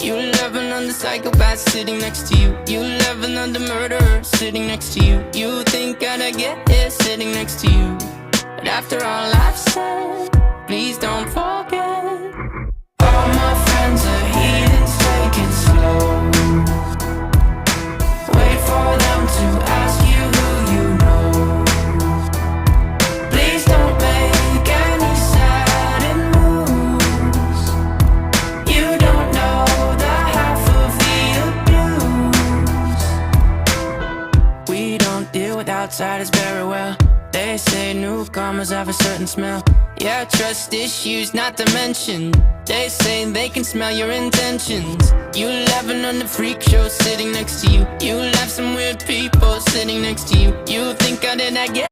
You love another psychopath sitting next to you. You love another murderer sitting next to you. You think I'd get here sitting next to you. But after all I've said, please don't forget. All my friends are heathens, take it slow. Wait for them to ask you who you know. Please don't make any sudden moves. You don't know the half of the abuse. We don't deal with outsiders very well. They say newcomers have a certain smell. Yeah, trust issues not to mention. They say they can smell your intentions. You laughing on the freak show sitting next to you. You laugh some weird people sitting next to you. You think I did not get